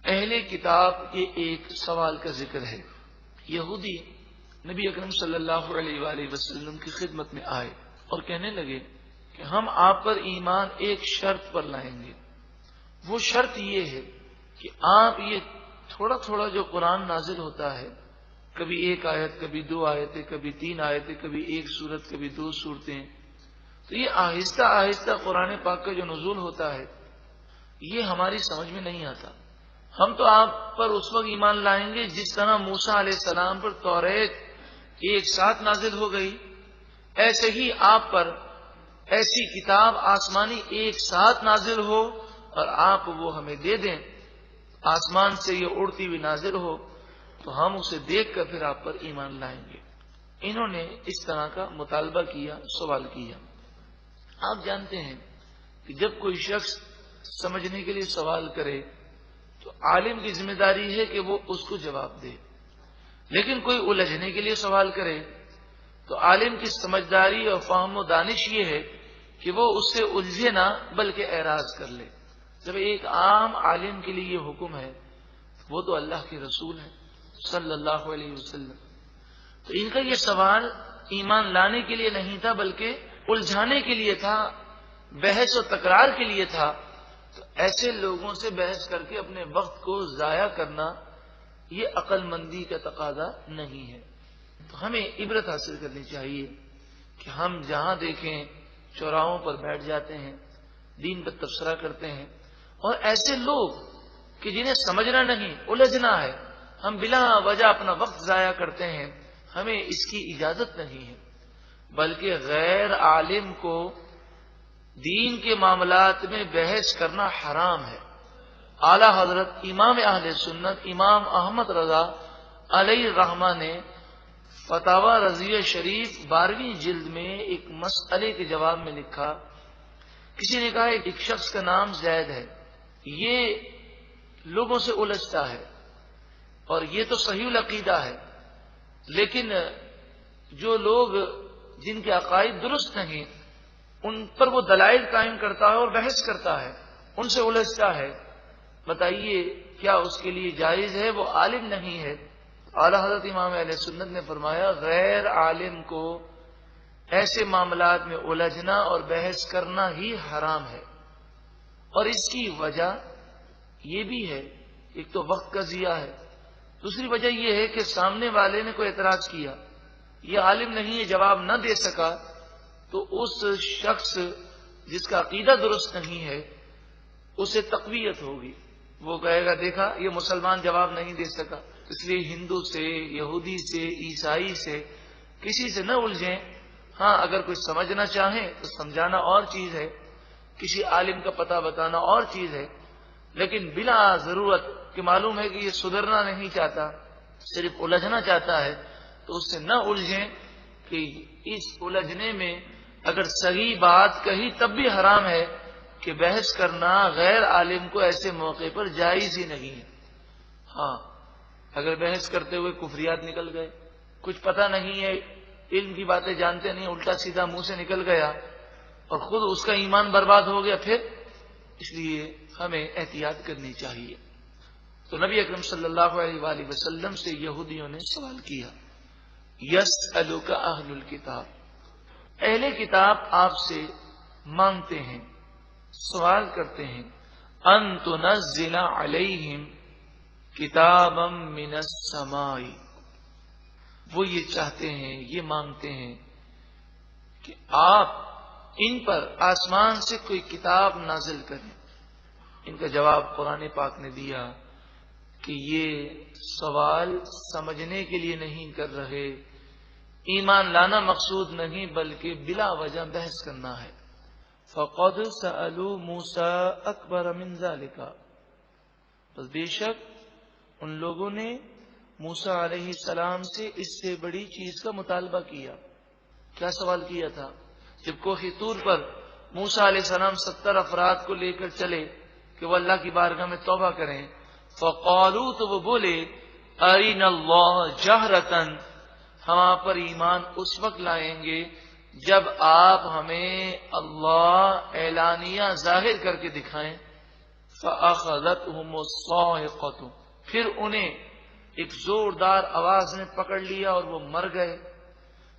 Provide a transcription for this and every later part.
اہل کتاب کے ایک سوال کا ذکر ہے۔ یہودی نبی اکرم صلی اللہ علیہ وآلہ وسلم کی خدمت میں آئے اور کہنے لگے کہ ہم آپ پر ایمان ایک شرط پر لائیں گے۔ وہ شرط یہ ہے کہ آپ یہ تھوڑا تھوڑا جو قرآن نازل ہوتا ہے، کبھی ایک آیت، کبھی دو آیتیں، کبھی تین آیتیں، کبھی ایک سورت، کبھی دو صورتیں، تو یہ آہستہ آہستہ قرآن پاک کا جو نزول ہوتا ہے یہ ہماری سمجھ میں نہیں آتا۔ ہم تو آپ پر اس وقت ایمان لائیں گے جس طرح موسیٰ علیہ السلام پر توریت ایک ساتھ نازل ہو گئی، ایسے ہی آپ پر ایسی کتاب آسمانی ایک ساتھ نازل ہو اور آپ وہ ہمیں دے دیں، آسمان سے یہ اڑتی ہوئی نازل ہو تو ہم اسے دیکھ کر پھر آپ پر ایمان لائیں گے۔ انہوں نے اس طرح کا مطالبہ کیا، سوال کیا۔ آپ جانتے ہیں کہ جب کوئی شخص سمجھنے کے لیے سوال کرے تو عالم کی ذمہ داری ہے کہ وہ اس کو جواب دے، لیکن کوئی الجھنے کے لیے سوال کرے تو عالم کی سمجھداری اور فہم و دانش یہ ہے کہ وہ اس سے الجھے نہ بلکہ اعراض کر لے۔ جب ایک عام عالم کے لیے یہ حکم ہے، وہ تو اللہ کے رسول ہیں صلی اللہ علیہ وسلم، تو ان کا یہ سوال ایمان لانے کے لیے نہیں تھا بلکہ الجھانے کے لیے تھا، بحث و تکرار کے لیے تھا۔ تو ایسے لوگوں سے بحث کر کے اپنے وقت کو ضائع کرنا یہ عقل مندی کا تقاضا نہیں ہے۔ تو ہمیں عبرت حاصل کرنی چاہیے کہ ہم جہاں دیکھیں چوراہوں پر بیٹھ جاتے ہیں، دین پر تبصرہ کرتے ہیں، اور ایسے لوگ کہ جنہیں سمجھنا نہیں، الجھنا ہے، ہم بلا وجہ اپنا وقت ضائع کرتے ہیں، ہمیں اس کی اجازت نہیں ہے، بلکہ غیر عالم کو دین کے معاملات میں بحث کرنا حرام ہے۔ اعلی حضرت امام اہل سنت امام احمد رضا علیہ الرحمہ نے فتاوی رضیہ شریف 12ویں جلد میں ایک مسئلے کے جواب میں لکھا، کسی نے کہا ایک شخص کا نام زید ہے، یہ لوگوں سے الجھتا ہے اور یہ تو صحیح العقیدہ ہے، لیکن جو لوگ جن کے عقائد درست نہیں ان پر وہ دلائل قائم کرتا ہے اور بحث کرتا ہے، ان سے الجھتا ہے، بتائیے کیا اس کے لیے جائز ہے؟ وہ عالم نہیں ہے۔ اعلیٰ حضرت امام اہل سنت نے فرمایا غیر عالم کو ایسے معاملات میں الجھنا اور بحث کرنا ہی حرام ہے، اور اس کی وجہ یہ بھی ہے، ایک تو وقت کا ضیاع ہے، دوسری وجہ یہ ہے کہ سامنے والے نے کوئی اعتراض کیا، یہ عالم نہیں ہے، جواب نہ دے سکا، تو اس شخص جس کا عقیدہ درست نہیں ہے اسے تقویت ہوگی، وہ کہے گا دیکھا یہ مسلمان جواب نہیں دے سکا، اس لیے ہندو سے، یہودی سے، عیسائی سے کسی سے نہ الجھیں۔ ہاں اگر کوئی سمجھنا چاہیں تو سمجھانا اور چیز ہے، کسی عالم کا پتہ بتانا اور چیز ہے، لیکن بلا ضرورت کہ معلوم ہے کہ یہ سدھرنا نہیں چاہتا، صرف الجھنا چاہتا ہے، تو اس سے نہ الجھیں کہ اس الجھنے میں اگر صحیح بات کہی تب بھی حرام ہے کہ بحث کرنا غیر عالم کو ایسے موقع پر جائز ہی نہیں ہے۔ ہاں اگر بحث کرتے ہوئے کفریات نکل گئے، کچھ پتہ نہیں ہے، علم کی باتیں جانتے نہیں، الٹا سیدھا منہ سے نکل گیا اور خود اس کا ایمان برباد ہو گیا، پھر اس لیے ہمیں احتیاط کرنی چاہیے۔ تو نبی اکرم صلی اللہ علیہ وآلہ وسلم سے یہودیوں نے سوال کیا، یسألک اہل الکتاب، اہل کتاب آپ سے مانگتے ہیں، سوال کرتے ہیں، ان تنزل علیہم کتابا من السماء، وہ یہ چاہتے ہیں، یہ مانگتے ہیں کہ آپ ان پر آسمان سے کوئی کتاب نازل کریں۔ ان کا جواب قرآن پاک نے دیا کہ یہ سوال سمجھنے کے لیے نہیں کر رہے، ایمان لانا مقصود نہیں بلکہ بلا وجہ بحث کرنا ہے۔ فَقَدْ سَأَلُوا مُوسَىٰ أَكْبَرَ مِنْ ذَلِكَ، بس بے شک ان لوگوں نے موسیٰ علیہ السلام سے اس سے بڑی چیز کا مطالبہ کیا۔ کیا سوال کیا تھا؟ جب کوہ طور پر موسیٰ علیہ السلام 70 افراد کو لے کر چلے کہ وہ اللہ کی بارگاہ میں توبہ کریں، فَقَالُوا، تو وہ بولے، أَرِنَا اللَّهَ جَهْرَةً، ہم آپ پر ایمان اس وقت لائیں گے جب آپ ہمیں اللہ اعلانیہ ظاہر کر کے دکھائیں۔ فأخذتهم الصاعقة، پھر انہیں ایک زوردار آواز نے پکڑ لیا اور وہ مر گئے۔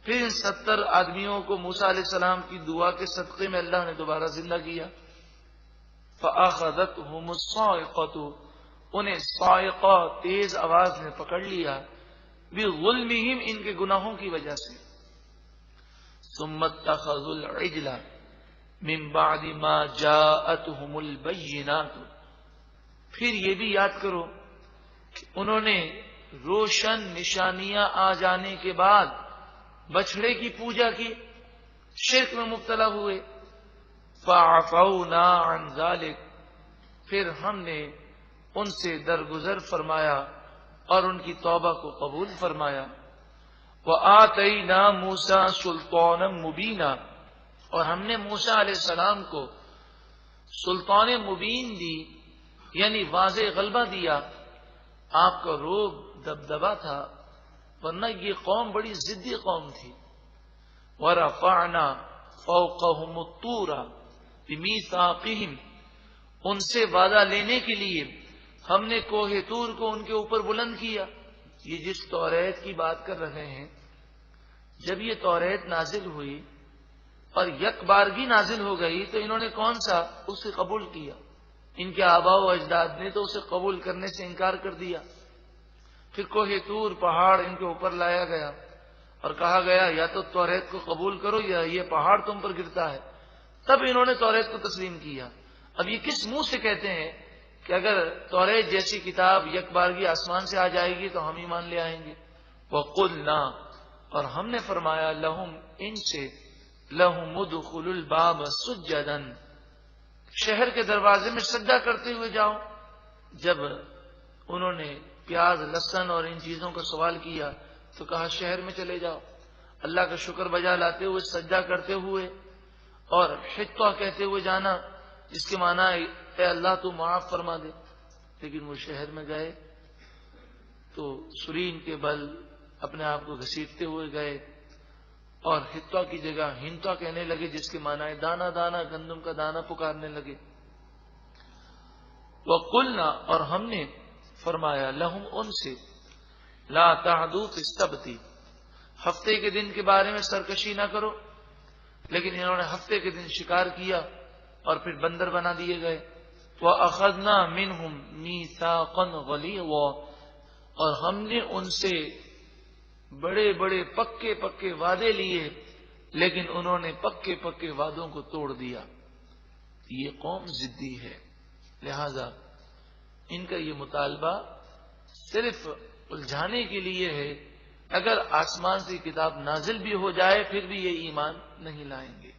پھر ان 70 آدمیوں کو موسیٰ علیہ السلام کی دعا کے صدقے میں اللہ نے دوبارہ زندہ کیا۔ فأخذتهم الصاعقة، انہیں صاعقہ تیز آواز نے پکڑ لیا، بظلمہم، ان کے گناہوں کی وجہ سے۔ ثم اتخذوا العجل من بعد ما جاءتهم البینات، پھر یہ بھی یاد کرو کہ انہوں نے روشن نشانیاں آ جانے کے بعد بچھڑے کی پوجا کی، شرک میں مبتلا ہوئے۔ فعفونا عن ذلک، پھر ہم نے ان سے درگزر فرمایا اور ان کی توبہ کو قبول فرمایا۔ وآتینا موسیٰ سلطانا مبینا، اور ہم نے موسیٰ علیہ السلام کو سلطان مبین دی، یعنی واضح غلبہ دیا۔ آپ کا روب دبدبا تھا، ورنہ یہ قوم بڑی ضدی قوم تھی۔ ورفعنا فوقهم الطور بمیثاقہم، ان سے وعدہ لینے کے لیے ہم نے کوہ طور کو ان کے اوپر بلند کیا۔ یہ جس توریت کی بات کر رہے ہیں، جب یہ توریت نازل ہوئی اور یک بارگی نازل ہو گئی تو انہوں نے کون سا اسے قبول کیا؟ ان کے آباء و اجداد نے تو اسے قبول کرنے سے انکار کر دیا۔ پھر کوہ طور پہاڑ ان کے اوپر لایا گیا اور کہا گیا یا تو توریت کو قبول کرو یا یہ پہاڑ تم پر گرتا ہے۔ تب انہوں نے توریت کو تسلیم کیا۔ اب یہ کس منہ سے کہتے ہیں کہ اگر توریت جیسی کتاب یک بارگی آسمان سے آ جائے گی تو ہم ایمان لے آئیں گے؟ وَقُلْنَا، اور ہم نے فرمایا لہم، ان سے، لہم ادخلوا الباب سجدا، شہر کے دروازے میں سجدہ کرتے ہوئے جاؤ۔ جب انہوں نے پیاز لہسن اور ان چیزوں کا سوال کیا تو کہا شہر میں چلے جاؤ، اللہ کا شکر بجا لاتے ہوئے سجدہ کرتے ہوئے، اور حطہ کہتے ہوئے جانا جس کے معنی ہے اے اللہ تو معاف فرما دے۔ لیکن وہ شہر میں گئے تو سرین کے بل اپنے آپ کو گھسیٹتے ہوئے گئے اور حطہ کی جگہ ہنتا کہنے لگے جس کے معنی ہے دانا دانا، گندم کا دانا پکارنے لگے۔ وَقُلْنَا، اور ہم نے فرمایا لہم، ان سے، لا تعدوا فی السبت، ہفتے کے دن کے بارے میں سرکشی نہ کرو۔ لیکن انہوں نے ہفتے کے دن شکار کیا اور پھر بندر بنا دیے گئے۔ وَأَخَذْنَا مِنْهُمْ مِيثَاقًا غَلِيظًا، اور ہم نے ان سے بڑے بڑے پکے پکے وعدے لیے، لیکن انہوں نے پکے پکے وعدوں کو توڑ دیا۔ یہ قوم ضدی ہے، لہذا ان کا یہ مطالبہ صرف الجھانے کے لیے ہے۔ اگر آسمان سے کتاب نازل بھی ہو جائے پھر بھی یہ ایمان نہیں لائیں گے۔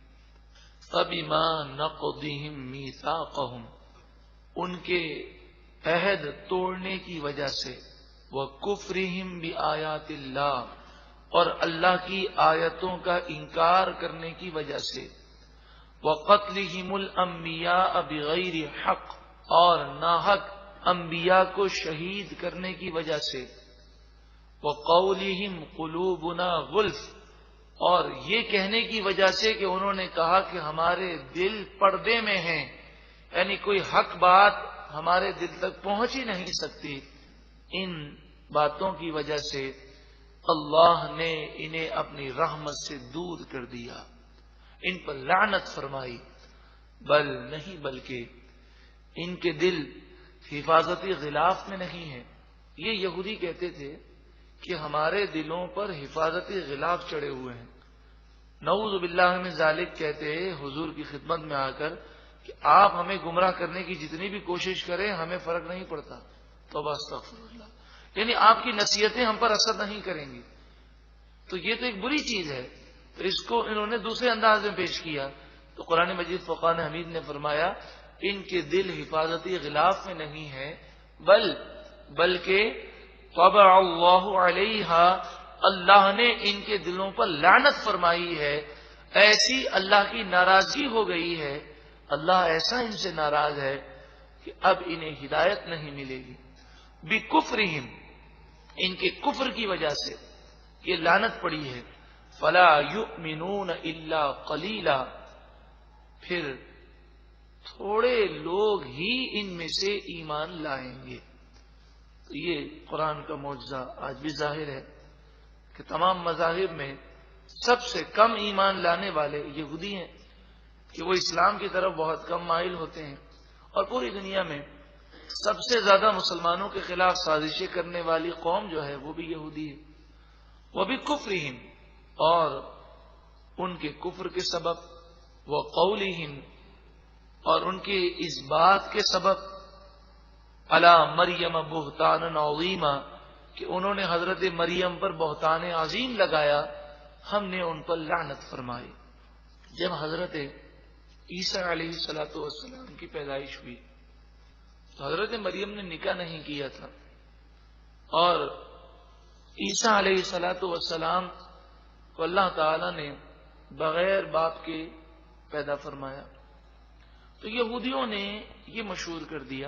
فَبِمَا نَقْضِهِمْ مِيثَاقَهُمْ، ان کے عہد توڑنے کی وجہ سے، وَكُفْرِهِمْ بِآيَاتِ اللَّهِ، اور اللہ کی آیتوں کا انکار کرنے کی وجہ سے، وَقَتْلِهِمُ الْأَنْبِيَاءَ بِغَيْرِ حَقٍّ، اور ناحق انبیاء کو شہید کرنے کی وجہ سے، وَقَوْلِهِمْ قُلُوبُنَا غُلْفٌ، اور یہ کہنے کی وجہ سے کہ انہوں نے کہا کہ ہمارے دل پردے میں ہیں، یعنی کوئی حق بات ہمارے دل تک پہنچ ہی نہیں سکتی۔ ان باتوں کی وجہ سے اللہ نے انہیں اپنی رحمت سے دور کر دیا، ان پر لعنت فرمائی۔ بل نہیں، بلکہ ان کے دل حفاظتی غلاف میں نہیں ہیں۔ یہ یہودی کہتے تھے کہ ہمارے دلوں پر حفاظتی غلاف چڑھے ہوئے ہیں۔ نعوذ باللہ من ذالک کہتے حضور کی خدمت میں آ کر کہ آپ ہمیں گمراہ کرنے کی جتنی بھی کوشش کریں ہمیں فرق نہیں پڑتا۔ توبہ استغفر اللہ، یعنی آپ کی نصیحتیں ہم پر اثر نہیں کریں گی۔ تو یہ تو ایک بری چیز ہے، تو اس کو انہوں نے دوسرے انداز میں پیش کیا۔ تو قرآن مجید فرقان حمید نے فرمایا ان کے دل حفاظتی غلاف میں نہیں ہے، بلکہ طبع اللہ علیہا، اللہ نے ان کے دلوں پر لعنت فرمائی ہے۔ ایسی اللہ کی ناراضگی ہو گئی ہے، اللہ ایسا ان سے ناراض ہے کہ اب انہیں ہدایت نہیں ملے گی۔ بکفرہم، ان کے کفر کی وجہ سے یہ لعنت پڑی ہے۔ فلا یؤمنون الا قلیلا، پھر تھوڑے لوگ ہی ان میں سے ایمان لائیں گے۔ تو یہ قرآن کا معجزہ آج بھی ظاہر ہے کہ تمام مذاہب میں سب سے کم ایمان لانے والے یہودی ہیں، کہ وہ اسلام کی طرف بہت کم مائل ہوتے ہیں، اور پوری دنیا میں سب سے زیادہ مسلمانوں کے خلاف سازشیں کرنے والی قوم جو ہے وہ بھی یہودی ہے۔ وہ بھی کفرہم، اور ان کے کفر کے سبب، وہ قولہم، اور ان کے اس بات کے سبب، علی مریم بہتانا عظیما، کہ انہوں نے حضرت مریم پر بہتان عظیم لگایا، ہم نے ان پر لعنت فرمائی۔ جب حضرت عیسیٰ علیہ السلام کی پیدائش ہوئی تو حضرت مریم نے نکاح نہیں کیا تھا، اور عیسیٰ علیہ السلام کو اللہ تعالی نے بغیر باپ کے پیدا فرمایا۔ تو یہودیوں نے یہ مشہور کر دیا،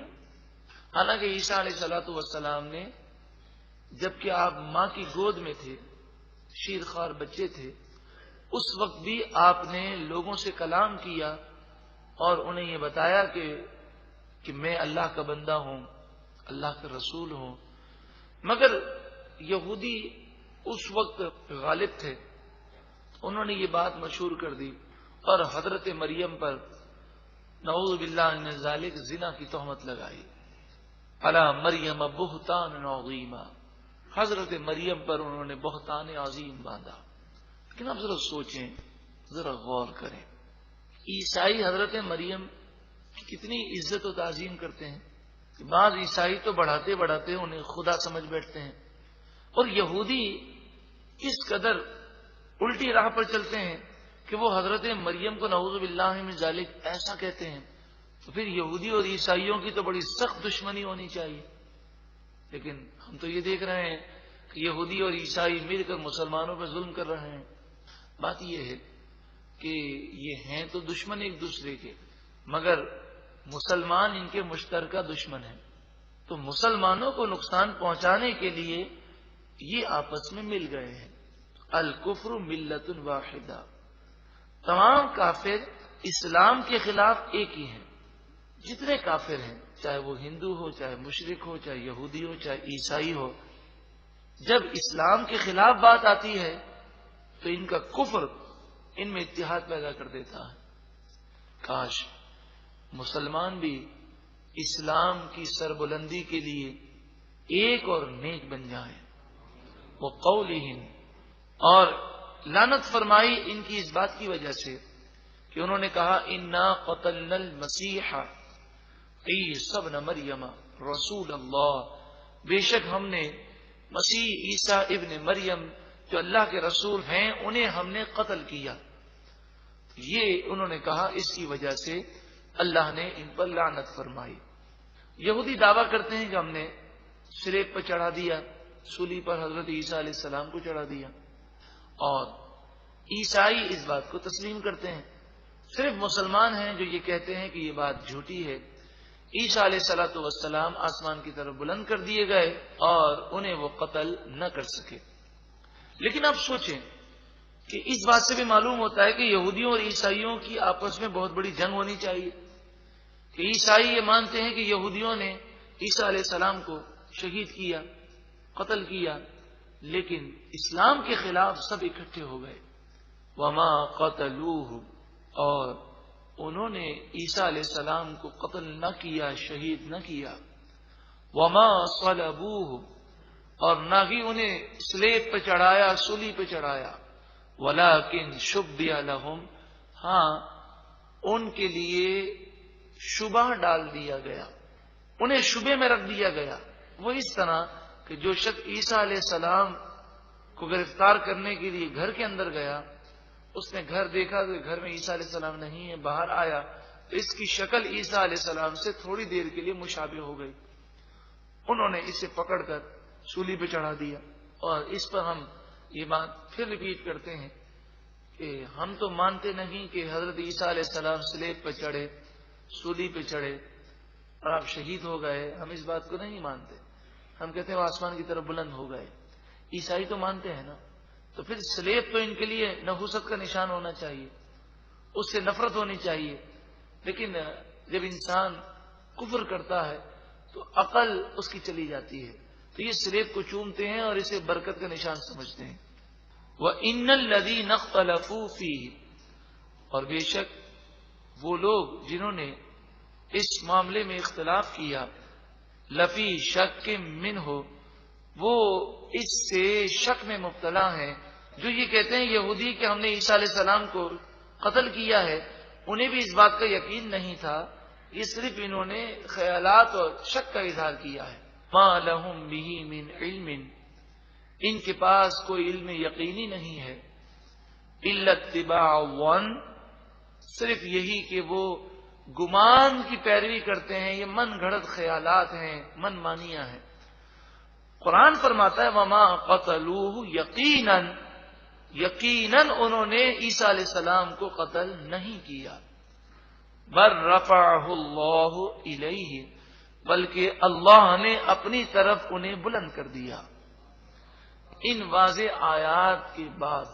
حالانکہ عیسیٰ علیہ السلام نے جبکہ آپ ماں کی گود میں تھے، شیرخوار بچے تھے، اس وقت بھی آپ نے لوگوں سے کلام کیا اور انہیں یہ بتایا کہ میں اللہ کا بندہ ہوں، اللہ کا رسول ہوں۔ مگر یہودی اس وقت غالب تھے، انہوں نے یہ بات مشہور کر دی اور حضرت مریم پر نعوذ باللہ من ذالک زنا کی تہمت لگائی۔ علی مریم بہتان عظیما، حضرت مریم پر انہوں نے بہتان عظیم باندھا۔ لیکن اب ذرا سوچیں، ذرا غور کریں، عیسائی حضرت مریم کی کتنی عزت و تعظیم کرتے ہیں کہ بعض عیسائی تو بڑھاتے بڑھاتے انہیں خدا سمجھ بیٹھتے ہیں، اور یہودی اس قدر الٹی راہ پر چلتے ہیں کہ وہ حضرت مریم کو نعوذ باللہ من ذالک ایسا کہتے ہیں۔ تو پھر یہودی اور عیسائیوں کی تو بڑی سخت دشمنی ہونی چاہیے، لیکن ہم تو یہ دیکھ رہے ہیں کہ یہودی اور عیسائی مل کر مسلمانوں پر ظلم کر رہے ہیں۔ بات یہ ہے کہ یہ ہیں تو دشمن ایک دوسرے کے، مگر مسلمان ان کے مشترکہ دشمن ہیں، تو مسلمانوں کو نقصان پہنچانے کے لیے یہ آپس میں مل گئے ہیں۔ الکفر ملت واحدہ، تمام کافر اسلام کے خلاف ایک ہی ہیں۔ جتنے کافر ہیں، چاہے وہ ہندو ہو، چاہے مشرک ہو، چاہے یہودی ہو، چاہے عیسائی ہو، جب اسلام کے خلاف بات آتی ہے تو ان کا کفر ان میں اتحاد پیدا کر دیتا ہے۔ کاش مسلمان بھی اسلام کی سربلندی کے لیے ایک اور نیک بن جائیں۔ وہ قولہم، اور لعنت فرمائی ان کی اس بات کی وجہ سے کہ انہوں نے کہا انا قتلنا المسیح عیسی ابن مریم رسول اللہ، بے شک ہم نے مسیح عیسیٰ ابن مریم جو اللہ کے رسول ہیں انہیں ہم نے قتل کیا۔ یہ انہوں نے کہا، اس کی وجہ سے اللہ نے ان پر لعنت فرمائی۔ یہودی دعویٰ کرتے ہیں کہ ہم نے سلیب پر چڑھا دیا، سولی پر حضرت عیسیٰ علیہ السلام کو چڑھا دیا، اور عیسائی اس بات کو تسلیم کرتے ہیں۔ صرف مسلمان ہیں جو یہ کہتے ہیں کہ یہ بات جھوٹی ہے، عیسیٰ علیہ السلام آسمان کی طرف بلند کر دیے گئے اور انہیں وہ قتل نہ کر سکے۔ لیکن آپ سوچیں کہ اس بات سے بھی معلوم ہوتا ہے کہ یہودیوں اور عیسائیوں کی آپس میں بہت بڑی جنگ ہونی چاہیے، کہ عیسائی یہ مانتے ہیں کہ یہودیوں نے عیسیٰ علیہ السلام کو شہید کیا، قتل کیا، لیکن اسلام کے خلاف سب اکٹھے ہو گئے۔ وما قتلوہ، اور انہوں نے عیسیٰ علیہ السلام کو قتل نہ کیا، شہید نہ کیا۔ وما صلبوہ، اور نہ ہی انہیں سلیب پہ چڑھایا، سولی پہ چڑھایا۔ ولکن شبہ لہم، ہاں ان کے لیے شبہ ڈال دیا گیا، انہیں شبے میں رکھ دیا گیا۔ وہ اس طرح کہ جو شخص عیسیٰ علیہ السلام کو گرفتار کرنے کے لیے گھر کے اندر گیا، اس نے گھر دیکھا تو گھر میں عیسیٰ علیہ السلام نہیں ہے، باہر آیا تو اس کی شکل عیسیٰ علیہ السلام سے تھوڑی دیر کے لیے مشابہ ہو گئی۔ انہوں نے اسے پکڑ کر سولی پہ چڑھا دیا، اور اس پر ہم یہ بات پھر ریپیٹ کرتے ہیں کہ ہم تو مانتے نہیں کہ حضرت عیسیٰ علیہ السلام سلیب پہ چڑھے، سولی پہ چڑھے اور آپ شہید ہو گئے، ہم اس بات کو نہیں مانتے۔ ہم کہتے ہیں وہ آسمان کی طرف بلند ہو گئے۔ عیسائی تو مانتے ہیں نا، تو پھر سلیب تو ان کے لیے نحوست کا نشان ہونا چاہیے، اس سے نفرت ہونی چاہیے۔ لیکن جب انسان کفر کرتا ہے تو عقل اس کی چلی جاتی ہے، تو یہ سلیب کو چومتے ہیں اور اسے برکت کا نشان سمجھتے ہیں۔ وَإِنَّ الَّذِينَ اخْتَلَفُوا فِيهِ، اور بے شک وہ لوگ جنہوں نے اس معاملے میں اختلاف کیا، لفی شک منہ، وہ اس سے شک میں مبتلا ہیں۔ جو یہ کہتے ہیں یہودی کہ ہم نے عیسیٰ علیہ السلام کو قتل کیا ہے، انہیں بھی اس بات کا یقین نہیں تھا، یہ صرف انہوں نے خیالات اور شک کا اظہار کیا ہے۔ ما لہم بہ من علم، ان کے پاس کوئی علم یقینی نہیں ہے، الا اتباع الظن، صرف یہی کہ وہ گمان کی پیروی کرتے ہیں، یہ من گھڑت خیالات ہیں، من مانیاں ہیں۔ قرآن فرماتا ہے وما قتلوہ یقینا، یقیناً انہوں نے عیسیٰ علیہ السلام کو قتل نہیں کیا، بل رفعہ اللہ الیہ، بلکہ اللہ نے اپنی طرف انہیں بلند کر دیا۔ ان واضح آیات کے بعد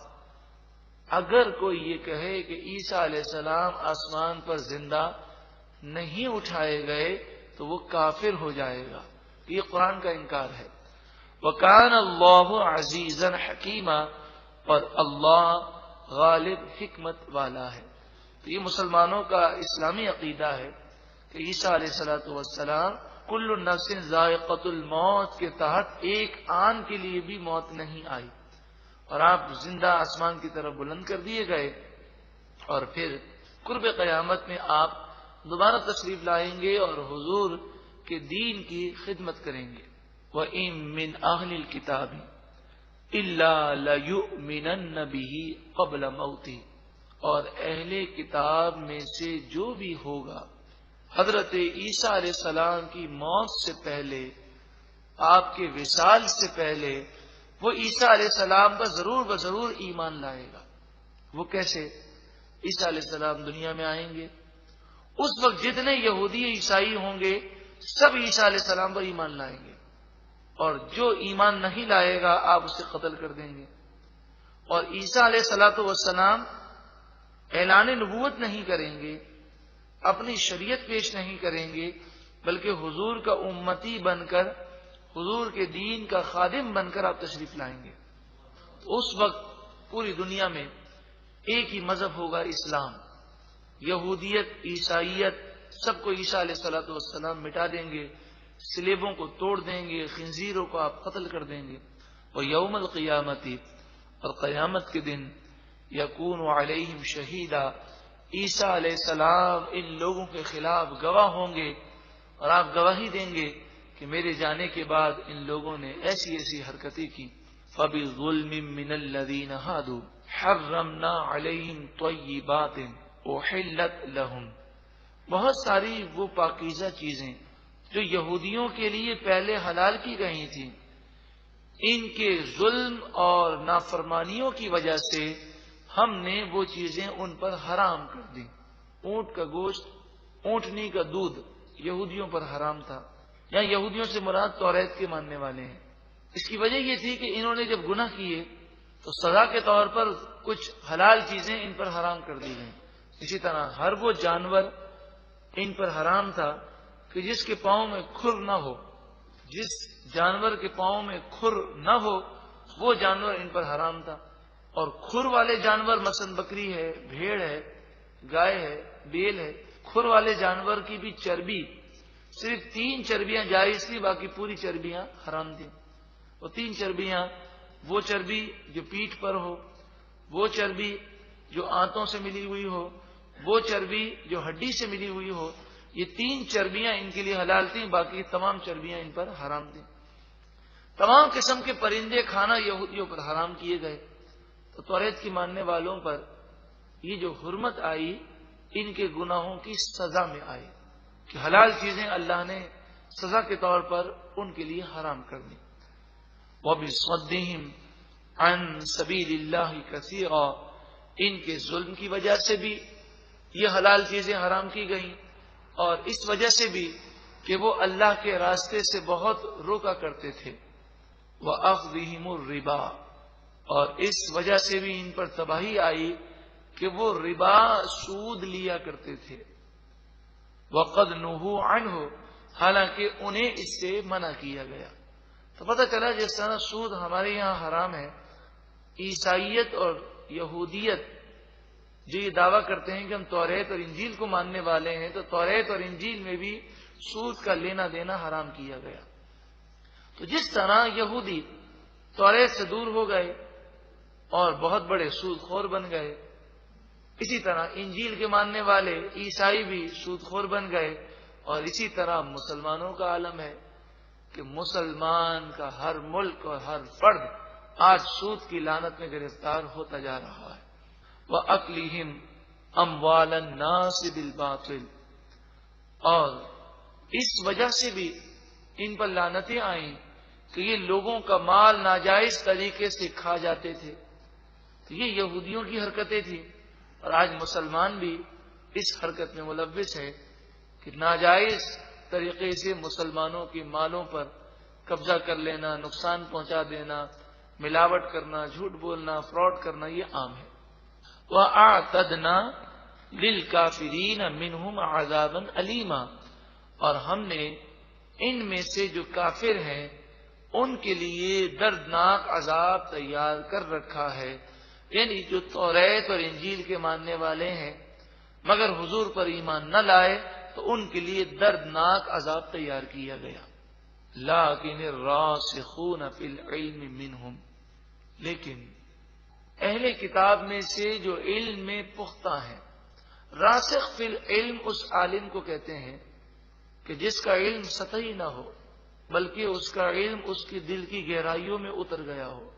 اگر کوئی یہ کہے کہ عیسیٰ علیہ السلام آسمان پر زندہ نہیں اٹھائے گئے تو وہ کافر ہو جائے گا، یہ قرآن کا انکار ہے۔ وَكَانَ اللَّهُ عَزِيزًا حَكِيمًا، اور اللہ غالب حکمت والا ہے۔ تو یہ مسلمانوں کا اسلامی عقیدہ ہے کہ عیسیٰ علیہ الصلوۃ والسلام کل نفس ذائقۃ الموت کے تحت ایک آن کے لیے بھی موت نہیں آئی، اور آپ زندہ آسمان کی طرف بلند کر دیے گئے، اور پھر قرب قیامت میں آپ دوبارہ تشریف لائیں گے اور حضور کے دین کی خدمت کریں گے۔ وَإِن مِّنْ أَهْلِ الْكِتَابِ إِلَّا لَيُؤْمِنَنَّ بِهِ قَبْلَ مَوْتِهِ، اور اہل کتاب میں سے جو بھی ہوگا حضرت عیسیٰ علیہ السلام کی موت سے پہلے، آپ کے وصال سے پہلے، وہ عیسیٰ علیہ السلام پر ضرور بضرور ایمان لائے گا۔ وہ کیسے؟ عیسیٰ علیہ السلام دنیا میں آئیں گے، اس وقت جتنے یہودی عیسائی ہوں گے سب عیسیٰ علیہ السلام پر ایمان لائیں گے، اور جو ایمان نہیں لائے گا آپ اسے قتل کر دیں گے۔ اور عیسیٰ علیہ الصلوۃ والسلام اعلان نبوت نہیں کریں گے، اپنی شریعت پیش نہیں کریں گے، بلکہ حضور کا امتی بن کر، حضور کے دین کا خادم بن کر آپ تشریف لائیں گے۔ تو اس وقت پوری دنیا میں ایک ہی مذہب ہوگا، اسلام۔ یہودیت، عیسائیت، سب کو عیسیٰ علیہ الصلوۃ والسلام مٹا دیں گے، سلیبوں کو توڑ دیں گے، خنزیروں کو آپ قتل کر دیں گے۔ اور یوم القیامت، اور قیامت کے دن، یکون علیہم شہیدا، عیسیٰ علیہ السلام ان لوگوں کے خلاف گواہ ہوں گے، اور آپ گواہی دیں گے کہ میرے جانے کے بعد ان لوگوں نے ایسی ایسی حرکتیں کی۔ فَبِظُلْمٍ مِّنَ الَّذِينَ هَادُوا حَرَّمْنَا عَلَيْهِمْ طَيِّبَاتٍ أُحِلَّتْ لَهُمْ، بہت ساری وہ پاکیزہ چیزیں جو یہودیوں کے لیے پہلے حلال کی گئی تھیں، ان کے ظلم اور نافرمانیوں کی وجہ سے ہم نے وہ چیزیں ان پر حرام کر دی۔ اونٹ کا گوشت، اونٹنی کا دودھ یہودیوں پر حرام تھا، یا یہودیوں سے مراد توریت کے ماننے والے ہیں۔ اس کی وجہ یہ تھی کہ انہوں نے جب گناہ کیے تو سزا کے طور پر کچھ حلال چیزیں ان پر حرام کر دی گئیں۔ اسی طرح ہر وہ جانور ان پر حرام تھا کہ جس کے پاؤں میں کھر نہ ہو، جس جانور کے پاؤں میں کھر نہ ہو وہ جانور ان پر حرام تھا۔ اور کھر والے جانور مثلا بکری ہے، بھیڑ ہے، گائے ہے، بیل ہے، کھر والے جانور کی بھی چربی، صرف 3 چربیاں جائز تھی، باقی پوری چربیاں حرام تھیں۔ وہ 3 چربیاں، وہ چربی جو پیٹھ پر ہو، وہ چربی جو آنتوں سے ملی ہوئی ہو، وہ چربی جو ہڈی سے ملی ہوئی ہو، یہ 3 چربیاں ان کے لیے حلال تھیں، باقی تمام چربیاں ان پر حرام تھیں۔ تمام قسم کے پرندے کھانا یہودیوں پر حرام کیے گئے۔ تو توریت کی ماننے والوں پر یہ جو حرمت آئی ان کے گناہوں کی سزا میں آئی کہ حلال چیزیں اللہ نے سزا کے طور پر ان کے لیے حرام کر دی۔ وَبِصَدِّهِمْ عَنْ سَبِيلِ اللَّهِ كَثِيرًا، ان کے ظلم کی وجہ سے بھی یہ حلال چیزیں حرام کی گئیں، اور اس وجہ سے بھی کہ وہ اللہ کے راستے سے بہت روکا کرتے تھے۔ وَأَخْذِهِمُ الرِّبَا، اور اس وجہ سے بھی ان پر تباہی آئی کہ وہ ربا، سود لیا کرتے تھے۔ وقد نہوا عنہ، حالانکہ انہیں اس سے منع کیا گیا۔ تو پتہ چلا جس طرح سود ہمارے یہاں حرام ہے، عیسائیت اور یہودیت جو یہ دعویٰ کرتے ہیں کہ ہم توریت اور انجیل کو ماننے والے ہیں، تو توریت اور انجیل میں بھی سود کا لینا دینا حرام کیا گیا۔ تو جس طرح یہودی توریت سے دور ہو گئے اور بہت بڑے سود خور بن گئے، اسی طرح انجیل کے ماننے والے عیسائی بھی سود خور بن گئے، اور اسی طرح مسلمانوں کا عالم ہے کہ مسلمان کا ہر ملک اور ہر فرد آج سود کی لعنت میں گرفتار ہوتا جا رہا ہے۔ وَأَكْلِهِمْ أَمْوَالَ النَّاسِ بِالْبَاطِلِ، اور اس وجہ سے بھی ان پر لعنتیں آئیں کہ یہ لوگوں کا مال ناجائز طریقے سے کھا جاتے تھے۔ تو یہ یہودیوں کی حرکتیں تھیں، اور آج مسلمان بھی اس حرکت میں ملوث ہے کہ ناجائز طریقے سے مسلمانوں کے مالوں پر قبضہ کر لینا، نقصان پہنچا دینا، ملاوٹ کرنا، جھوٹ بولنا، فراڈ کرنا، یہ عام ہے۔ وَأَعْتَدْنَا لِلْكَافِرِينَ مِنْهُمْ عَذَابًا أَلِيمًا، اور ہم نے ان میں سے جو کافر ہیں ان کے لیے دردناک عذاب تیار کر رکھا ہے۔ یعنی جو توریت اور انجیل کے ماننے والے ہیں مگر حضور پر ایمان نہ لائے تو ان کے لیے دردناک عذاب تیار کیا گیا۔ لیکن الراسخون فی العلم منہم، لیکن اہل کتاب میں سے جو علم میں پختہ ہیں، راسخ فی العلم اس عالم کو کہتے ہیں کہ جس کا علم سطحی نہ ہو بلکہ اس کا علم اس کی دل کی گہرائیوں میں اتر گیا ہو،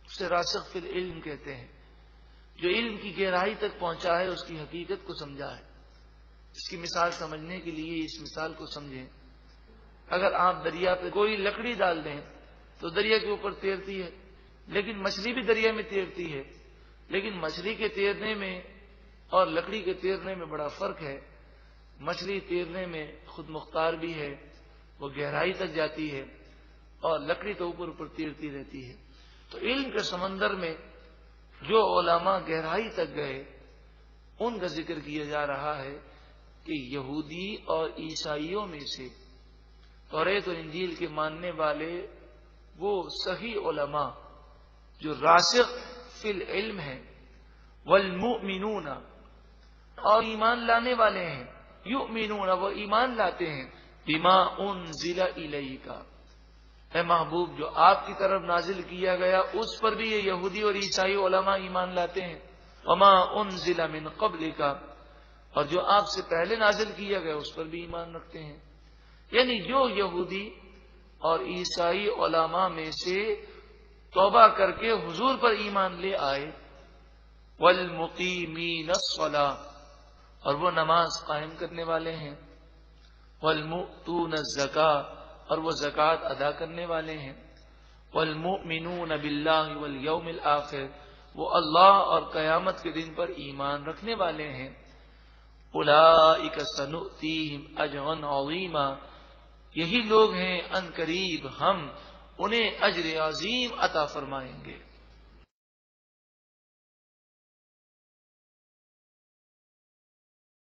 اسے راسخ فی العلم کہتے ہیں۔ جو علم کی گہرائی تک پہنچا ہے، اس کی حقیقت کو سمجھا ہے۔ اس کی مثال سمجھنے کے لیے اس مثال کو سمجھیں۔ اگر آپ دریا پہ کوئی لکڑی ڈال دیں تو دریا کے اوپر تیرتی ہے، لیکن مچھلی بھی دریا میں تیرتی ہے، لیکن مچھلی کے تیرنے میں اور لکڑی کے تیرنے میں بڑا فرق ہے۔ مچھلی تیرنے میں خود مختار بھی ہے، وہ گہرائی تک جاتی ہے، اور لکڑی تو اوپر اوپر تیرتی رہتی ہے۔ تو علم کے سمندر میں جو علماء گہرائی تک گئے ان کا ذکر کیا جا رہا ہے کہ یہودی اور عیسائیوں میں سے توریت اور انجیل کے ماننے والے وہ صحیح علماء جو راسخ فی العلم ہیں، والمؤمنون، اور ایمان لانے والے ہیں، یؤمنون، وہ ایمان لاتے ہیں، بما انزل الیک، اے محبوب جو آپ کی طرف نازل کیا گیا اس پر بھی یہ یہودی اور عیسائی علماء ایمان لاتے ہیں، وما انزل من قبلک، اور جو آپ سے پہلے نازل کیا گیا اس پر بھی ایمان رکھتے ہیں۔ یعنی جو یہودی اور عیسائی علماء میں سے توبہ کر کے حضور پر ایمان لے آئے، والمقیمین الصلاۃ، اور وہ نماز قائم کرنے والے ہیں، والمؤتون الزکاۃ، اور وہ زکوٰۃ ادا کرنے والے ہیں، والمؤمنون باللہ والیوم الآخر، وہ اللہ اور قیامت کے دن پر ایمان رکھنے والے ہیں، اولئک سنؤتیہم اجرا عظیما، یہی لوگ ہیں ان قریب ہم انہیں اجر عظیم عطا فرمائیں گے۔